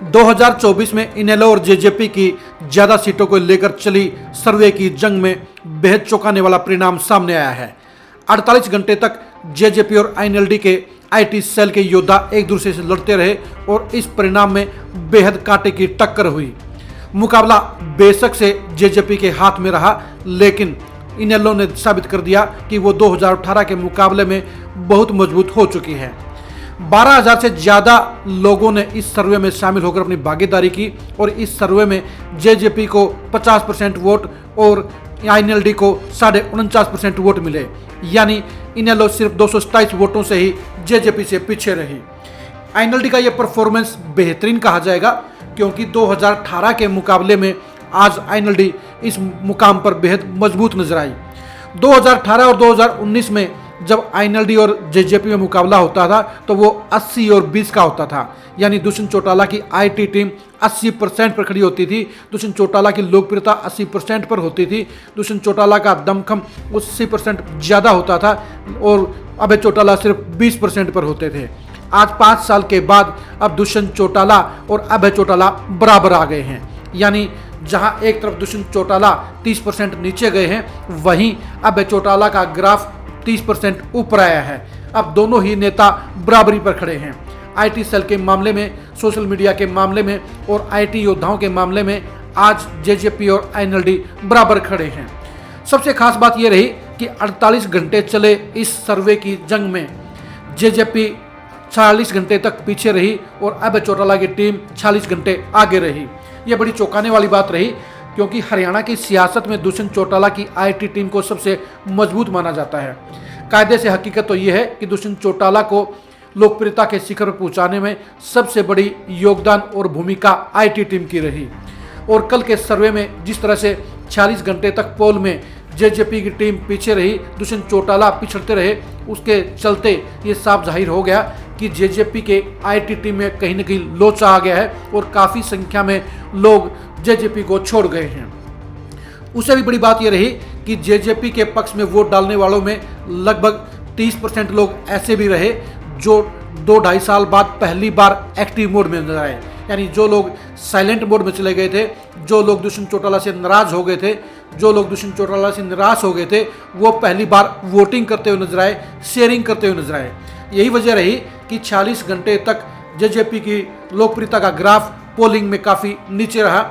2024 में इनेलो और जेजेपी की ज्यादा सीटों को लेकर चली सर्वे की जंग में बेहद चौंकाने वाला परिणाम सामने आया है। 48 घंटे तक जेजेपी और आईएनएलडी के आईटी सेल के योद्धा एक दूसरे से लड़ते रहे और इस परिणाम में बेहद कांटे की टक्कर हुई। मुकाबला बेशक से जेजेपी के हाथ में रहा, लेकिन इनेलो ने साबित कर दिया कि वो 2018 के मुकाबले में बहुत मजबूत हो चुकी है। 12,000 से ज़्यादा लोगों ने इस सर्वे में शामिल होकर अपनी भागीदारी की और इस सर्वे में जेजेपी को 50% वोट और आईएनएलडी को 49.5% वोट मिले, यानी इनेलो सिर्फ 227 वोटों से ही जेजेपी से पीछे रही। आईएनएलडी का यह परफॉर्मेंस बेहतरीन कहा जाएगा, क्योंकि 2018 के मुकाबले में आज आईएनएलडी इस मुकाम पर बेहद मजबूत नजर आई। 2018 और 2019 में जब आईएनएलडी और जेजेपी में मुकाबला होता था तो वो 80 और 20 का होता था, यानी दुष्यंत चौटाला की आईटी टीम 80% पर खड़ी होती थी, दुष्यंत चौटाला की लोकप्रियता 80% पर होती थी, दुष्यंत चौटाला का दमखम 80% ज़्यादा होता था और अभय चौटाला सिर्फ 20% पर होते थे। आज 5 साल के बाद अब दुष्यंत चौटाला और अभय चौटाला बराबर आ गए हैं, यानी जहां एक तरफ दुष्यंत चौटाला 30% नीचे गए हैं, वहीं अभय चौटाला का ग्राफ 30% ऊपर आया है। अब दोनों ही नेता बराबरी पर खड़े हैं। आईटी सेल के मामले में, सोशल मीडिया के मामले में और आईटी योद्धाओं के मामले में आज जेजेपी और आईएनएलडी बराबर खड़े हैं। सबसे खास बात यह रही कि 48 घंटे चले इस सर्वे की जंग में जेजेपी 40 घंटे तक पीछे रही और अभय चौटाला की टीम 40 घंटे आगे रही। यह बड़ी चौंकाने वाली बात रही, क्योंकि हरियाणा की सियासत में दुष्यंत चौटाला की आईटी टीम को सबसे मजबूत माना जाता है। कायदे से हकीकत तो यह है कि दुष्यंत चौटाला को लोकप्रियता के शिखर पर पहुंचाने में सबसे बड़ी योगदान और भूमिका आईटी टीम की रही। और कल के सर्वे में जिस तरह से 40 घंटे तक पोल में जेजेपी की टीम पीछे रही, दुष्यंत चौटाला पिछड़ते रहे, उसके चलते ये साफ जाहिर हो गया कि जेजेपी के आईटी टीम में कहीं न कहीं लोचा आ गया है और काफ़ी संख्या में लोग जेजेपी को छोड़ गए हैं। उससे भी बड़ी बात यह रही कि जेजेपी के पक्ष में वोट डालने वालों में लगभग 30% लोग ऐसे भी रहे जो 2-2.5 साल बाद पहली बार एक्टिव मोड में नजर आए, यानी जो लोग साइलेंट मोड में चले गए थे, जो लोग दुष्यंत चौटाला से नाराज हो गए थे, जो लोग दुष्यंत चौटाला से निराश हो गए थे, वो पहली बार वोटिंग करते हुए नजर आए, शेयरिंग करते हुए नजर आए। यही वजह रही कि 40 घंटे तक जेजेपी की लोकप्रियता का ग्राफ पोलिंग में काफ़ी नीचे रहा।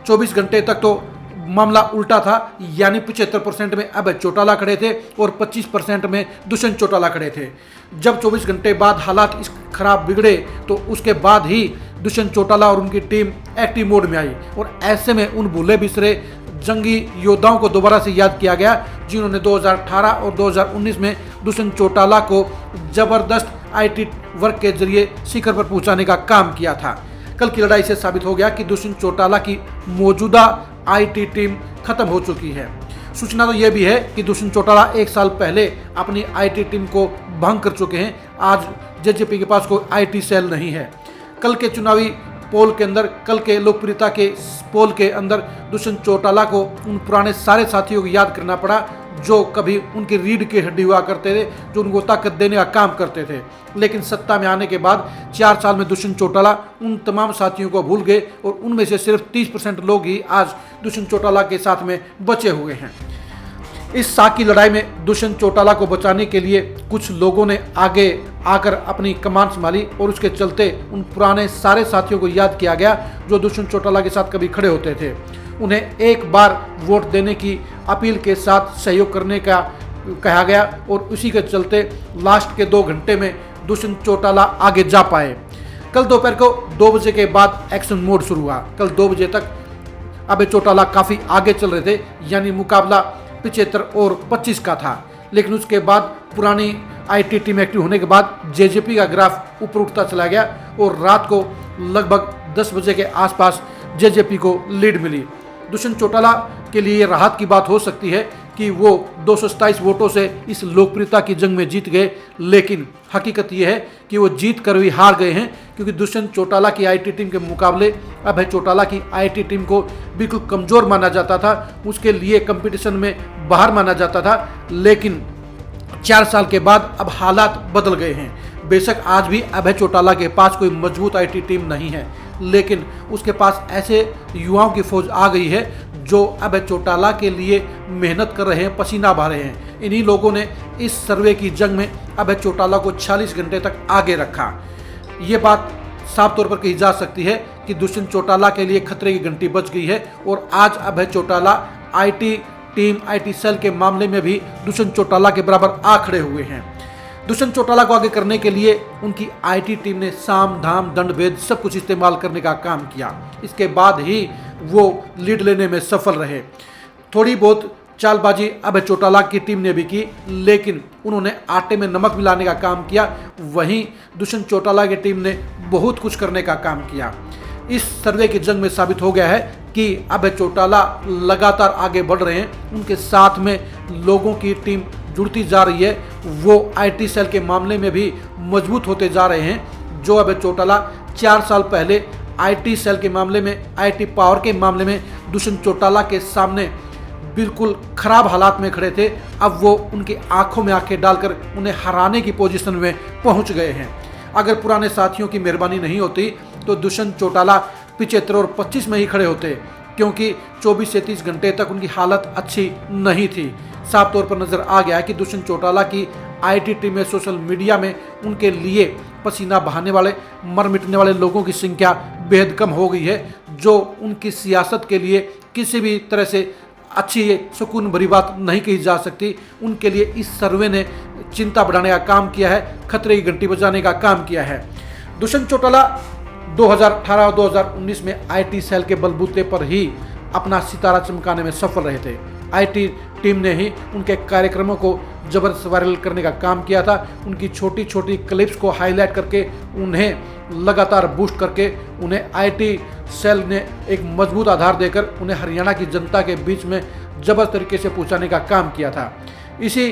24 घंटे तक तो मामला उल्टा था, यानी 75% में अभय चौटाला खड़े थे और 25% में दुष्यंत चौटाला खड़े थे। जब 24 घंटे बाद हालात इस खराब बिगड़े तो उसके बाद ही दुष्यंत चौटाला और उनकी टीम एक्टिव मोड में आई और ऐसे में उन भूले बिसरे जंगी योद्धाओं को दोबारा से याद किया गया, जिन्होंने 2018 और 2019 में दुष्यंत चौटाला को जबरदस्त आईटी वर्क के जरिए शिखर पर पहुंचाने का काम किया था। कल की लड़ाई से साबित हो गया कि दुष्यंत चौटाला की मौजूदा आईटी टीम खत्म हो चुकी है। सूचना तो यह भी है कि दुष्यंत चौटाला 1 साल पहले अपनी आईटी टीम को भंग कर चुके हैं। आज जेजेपी के पास कोई आईटी सेल नहीं है। कल के चुनावी पोल के अंदर, कल के लोकप्रियता के पोल के अंदर दुष्यंत चौटाला को उन पुराने सारे साथियों को याद करना पड़ा जो कभी उनकी रीढ़ की हड्डी हुआ करते थे, जो उनको ताकत देने का काम करते थे। लेकिन सत्ता में आने के बाद 4 साल में दुष्यंत चौटाला उन तमाम साथियों को भूल गए और उनमें से सिर्फ 30% लोग ही आज दुष्यंत चौटाला के साथ में बचे हुए हैं। इस साख की लड़ाई में दुष्यंत चौटाला को बचाने के लिए कुछ लोगों ने आगे आकर अपनी कमान संभाली और उसके चलते उन पुराने सारे साथियों को याद किया गया जो दुष्यंत चौटाला के साथ कभी खड़े होते थे। उन्हें एक बार वोट देने की अपील के साथ सहयोग करने का कहा गया और उसी के चलते लास्ट के 2 घंटे में दुष्यंत चौटाला आगे जा पाए। कल दोपहर को 2 बजे के बाद एक्शन मोड शुरू हुआ। कल 2 बजे तक अभय चौटाला काफ़ी आगे चल रहे थे, यानी मुकाबला 75 और 25 का था। लेकिन उसके बाद पुरानी आईटी टीम एक्टिव होने के बाद जेजेपी का ग्राफ ऊपर उठता चला गया और रात को लगभग 10 बजे के आसपास जेजेपी को लीड मिली। दुष्यंत चौटाला के लिए राहत की बात हो सकती है कि वो 227 वोटों से इस लोकप्रियता की जंग में जीत गए, लेकिन हकीकत यह है कि वो जीत कर भी हार गए हैं, क्योंकि दुष्यंत चौटाला की आईटी टीम के मुकाबले अभय चौटाला की आईटी टीम को बिल्कुल कमज़ोर माना जाता था, उसके लिए कंपटीशन में बाहर माना जाता था। लेकिन 4 साल के बाद अब हालात बदल गए हैं। बेशक आज भी अभय चौटाला के पास कोई मजबूत आईटी टीम नहीं है, लेकिन उसके पास ऐसे युवाओं की फौज आ गई है जो अभय चौटाला के लिए मेहनत कर रहे हैं, पसीना बहा रहे हैं। इन्हीं लोगों ने इस सर्वे की जंग में अभय चौटाला को 40 घंटे तक आगे रखा। ये बात साफ तौर पर कही जा सकती है कि दुष्यंत चौटाला के लिए खतरे की घंटी बज गई है और आज Abhay Chautala IT team, IT cell के मामले में भी दुष्यंत चौटाला के बराबर आ खड़े हुए हैं। दुष्यंत चौटाला को आगे करने के लिए उनकी आईटी टीम ने साम धाम दंड भेद सब कुछ इस्तेमाल करने का काम किया। इसके बाद ही वो लीड लेने में सफल रहे। थोड़ी बहुत चालबाजी अभय चौटाला की टीम ने भी की, लेकिन उन्होंने आटे में नमक मिलाने का काम किया। वहीं दुष्यंत चौटाला की टीम ने बहुत कुछ करने का काम किया। इस सर्वे की जंग में साबित हो गया है कि अभय चौटाला लगातार आगे बढ़ रहे हैं, उनके साथ में लोगों की टीम जुड़ती जा रही है। वो आईटी सेल के मामले में भी मजबूत होते जा रहे हैं। जो अभय चौटाला 4 साल पहले आईटी सेल के मामले में, आईटी पावर के मामले में दुष्यंत चौटाला के सामने बिल्कुल खराब हालात में खड़े थे, अब वो उनकी आंखों में आंखें डालकर उन्हें हराने की पोजीशन में पहुंच गए हैं। अगर पुराने साथियों की मेहरबानी नहीं होती तो दुष्यंत चौटाला 75 और 25 में ही खड़े होते, क्योंकि 24 से 30 घंटे तक उनकी हालत अच्छी नहीं थी। साफ तौर पर नजर आ गया है कि दुष्यंत चौटाला की आईटी टीम में, सोशल मीडिया में उनके लिए पसीना बहाने वाले, मर मिटने वाले लोगों की संख्या बेहद कम हो गई है, जो उनकी सियासत के लिए किसी भी तरह से अच्छी सुकून भरी बात नहीं कही जा सकती। उनके लिए इस सर्वे ने चिंता बढ़ाने का काम किया है, खतरे की घंटी बजाने का काम किया है। दुष्यंत चौटाला 2018 और 2019 में आईटी सेल के बलबूते पर ही अपना सितारा चमकाने में सफल रहे थे। आईटी टीम ने ही उनके कार्यक्रमों को जबरदस्त वायरल करने का काम किया था। उनकी छोटी छोटी क्लिप्स को हाईलाइट करके उन्हें लगातार बूस्ट करके उन्हें आईटी सेल ने एक मजबूत आधार देकर उन्हें हरियाणा की जनता के बीच में जबरदस्त तरीके से पहुंचाने का काम किया था। इसी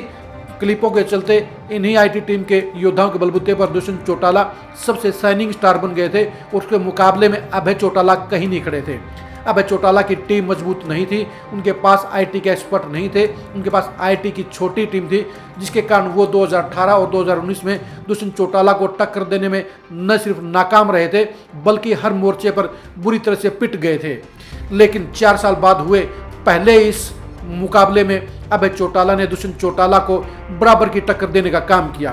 क्लिपों के चलते इन्हीं आईटी टीम के योद्धाओं के बलबूते पर दुष्यंत चौटाला सबसे शाइनिंग स्टार बन गए थे। उसके मुकाबले में अभय चौटाला कहीं नहीं खड़े थे। अभय चौटाला की टीम मजबूत नहीं थी, उनके पास आईटी के एक्सपर्ट नहीं थे, उनके पास आईटी की छोटी टीम थी, जिसके कारण वो 2018 और 2019 में दुष्यंत चौटाला को टक्कर देने में न सिर्फ नाकाम रहे थे, बल्कि हर मोर्चे पर बुरी तरह से पिट गए थे। लेकिन 4 साल बाद हुए पहले इस मुकाबले में अभय चौटाला ने दुष्यंत चौटाला को बराबर की टक्कर देने का काम किया।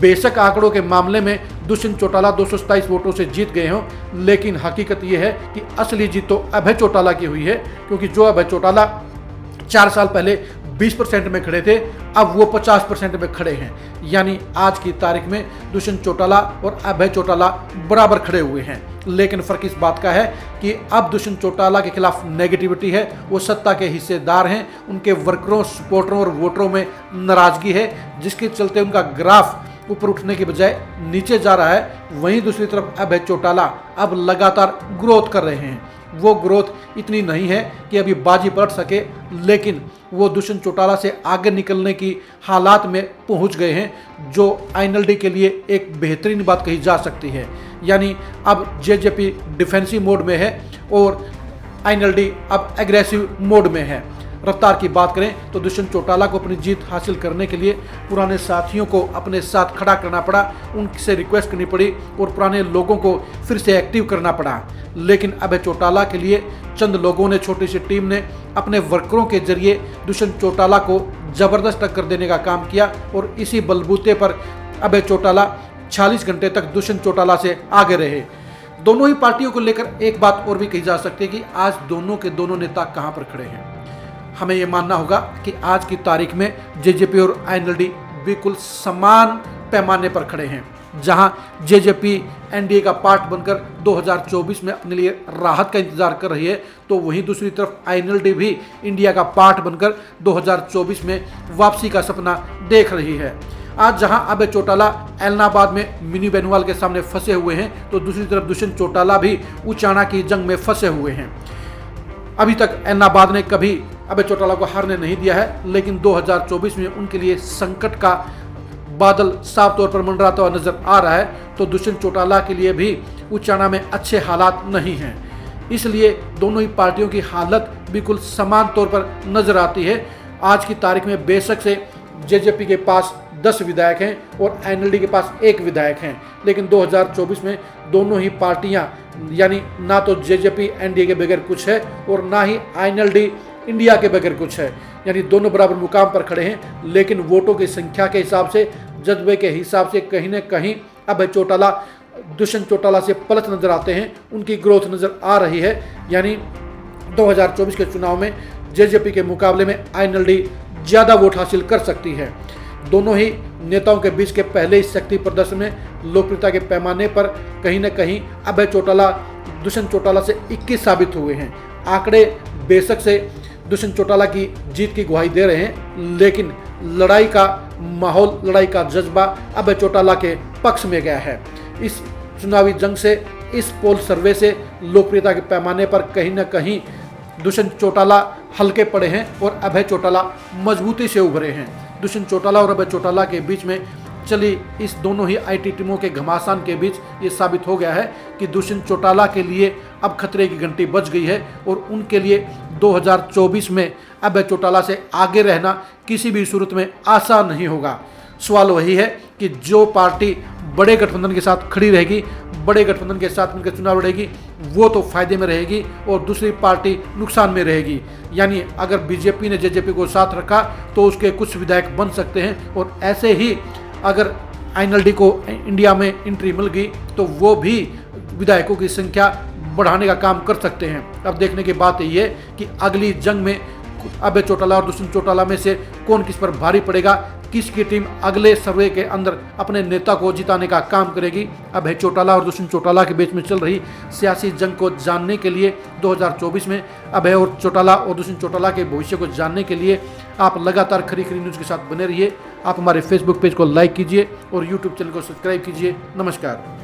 बेशक आंकड़ों के मामले में दुष्यंत चौटाला 227 वोटों से जीत गए हों, लेकिन हकीकत यह है कि असली जीत तो अभय चौटाला की हुई है, क्योंकि जो अभय चौटाला 4 साल पहले 20% में खड़े थे, अब वो 50% में खड़े हैं। यानी आज की तारीख में दुष्यंत चौटाला और अभय चौटाला बराबर खड़े हुए हैं। लेकिन फर्क इस बात का है कि अब दुष्यंत चौटाला के खिलाफ नेगेटिविटी है, वो सत्ता के हिस्सेदार हैं, उनके वर्करों, सपोर्टरों और वोटरों में नाराजगी है, जिसके चलते उनका ग्राफ ऊपर उठने के बजाय नीचे जा रहा है। वहीं दूसरी तरफ अभय चौटाला अब लगातार ग्रोथ कर रहे हैं। वो ग्रोथ इतनी नहीं है कि अभी बाजी पलट सके, लेकिन वो दुष्यंत चौटाला से आगे निकलने की हालात में पहुंच गए हैं, जो आईएनएलडी के लिए एक बेहतरीन बात कही जा सकती है। यानी अब जेजेपी डिफेंसिव मोड में है और आईएनएलडी अब एग्रेसिव मोड में है। रफ्तार की बात करें तो दुष्यंत चौटाला को अपनी जीत हासिल करने के लिए पुराने साथियों को अपने साथ खड़ा करना पड़ा, उनसे रिक्वेस्ट करनी पड़ी और पुराने लोगों को फिर से एक्टिव करना पड़ा। लेकिन अभय चौटाला के लिए चंद लोगों ने, छोटी सी टीम ने अपने वर्करों के जरिए दुष्यंत चौटाला को जबरदस्त टक्कर देने का काम किया और इसी बलबूते पर अभय चौटाला 40 घंटे तक दुष्यंत चौटाला से आगे रहे। दोनों ही पार्टियों को लेकर एक बात और भी कही जा सकती है कि आज दोनों के दोनों नेता कहां पर खड़े हैं। हमें यह मानना होगा कि आज की तारीख में जेजेपी और आईएनएलडी बिल्कुल समान पैमाने पर खड़े हैं। जहां जेजेपी एनडीए का पार्ट बनकर 2024 में अपने लिए राहत का इंतजार कर रही है, तो वहीं दूसरी तरफ आईएनएलडी भी इंडिया का पार्ट बनकर 2024 में वापसी का सपना देख रही है। आज जहां अभय चौटाला एलनाबाद में मिनी बेनीवाल के सामने फंसे हुए हैं, तो दूसरी तरफ दुष्यंत चौटाला भी उचाना की जंग में फंसे हुए हैं। अभी तक एलनाबाद ने कभी अभय चौटाला को हारने नहीं दिया है, लेकिन 2024 में उनके लिए संकट का बादल साफ तौर पर मंडराता हुआ नजर आ रहा है। तो दुष्यंत चौटाला के लिए भी उचाना में अच्छे हालात नहीं हैं, इसलिए दोनों ही पार्टियों की हालत बिल्कुल समान तौर पर नजर आती है। आज की तारीख में बेशक से जेजेपी के पास 10 विधायक हैं और आईएनएलडी के पास 1 विधायक हैं। लेकिन 2024 में दोनों ही पार्टियां, यानी ना तो जेजेपी एनडीए के बगैर कुछ है और ना ही आईएनएलडी इंडिया के बगैर कुछ है, यानी दोनों बराबर मुकाम पर खड़े हैं। लेकिन वोटों की संख्या के हिसाब से, जज्बे के हिसाब से कहीं न कहीं अभय चौटाला दुष्यंत चौटाला से पलट नजर आते हैं, उनकी ग्रोथ नजर आ रही है। यानी 2024 के चुनाव में जेजेपी के मुकाबले में आईएनएलडी ज़्यादा वोट हासिल कर सकती है। दोनों ही नेताओं के बीच के पहले ही शक्ति प्रदर्शन में लोकप्रियता के पैमाने पर कहीं न कहीं अभय चौटाला दुष्यंत चौटाला से 21 साबित हुए हैं। आंकड़े बेशक से दुष्यंत चौटाला की जीत की गवाही दे रहे हैं, लेकिन लड़ाई का माहौल, लड़ाई का जज्बा अभय चौटाला के पक्ष में गया है। इस चुनावी जंग से, इस पोल सर्वे से लोकप्रियता के पैमाने पर कहीं न कहीं दुष्यंत चौटाला हल्के पड़े हैं और अभय चौटाला मजबूती से उभरे हैं। दुष्यंत चौटाला और अभय चौटाला के बीच में चली इस दोनों ही आईटी टीमों के घमासान के बीच ये साबित हो गया है कि दुष्यंत चौटाला के लिए अब खतरे की घंटी बज गई है और उनके लिए 2024 में अभय चौटाला से आगे रहना किसी भी सूरत में आसान नहीं होगा। सवाल वही है कि जो पार्टी बड़े गठबंधन के साथ खड़ी रहेगी, बड़े गठबंधन के साथ मिलकर चुनाव लड़ेगी, वो तो फायदे में रहेगी और दूसरी पार्टी नुकसान में रहेगी। यानी अगर बीजेपी ने जेजेपी को साथ रखा तो उसके कुछ विधायक बन सकते हैं और ऐसे ही अगर आईएनएलडी को इंडिया में एंट्री मिल गई तो वो भी विधायकों की संख्या बढ़ाने का काम कर सकते हैं। अब देखने की बात यही है कि अगली जंग में अभय चौटाला और दुष्यंत चौटाला में से कौन किस पर भारी पड़ेगा, किसकी टीम अगले सर्वे के अंदर अपने नेता को जिताने का काम करेगी। अभय चौटाला और दुष्यंत चौटाला के बीच में चल रही सियासी जंग को जानने के लिए 2024 में अभय और चौटाला और दुष्यंत चौटाला के भविष्य को जानने के लिए आप लगातार खरी खरी न्यूज़ के साथ बने रहिए। आप हमारे फेसबुक पेज को लाइक कीजिए और यूट्यूब चैनल को सब्सक्राइब कीजिए। नमस्कार।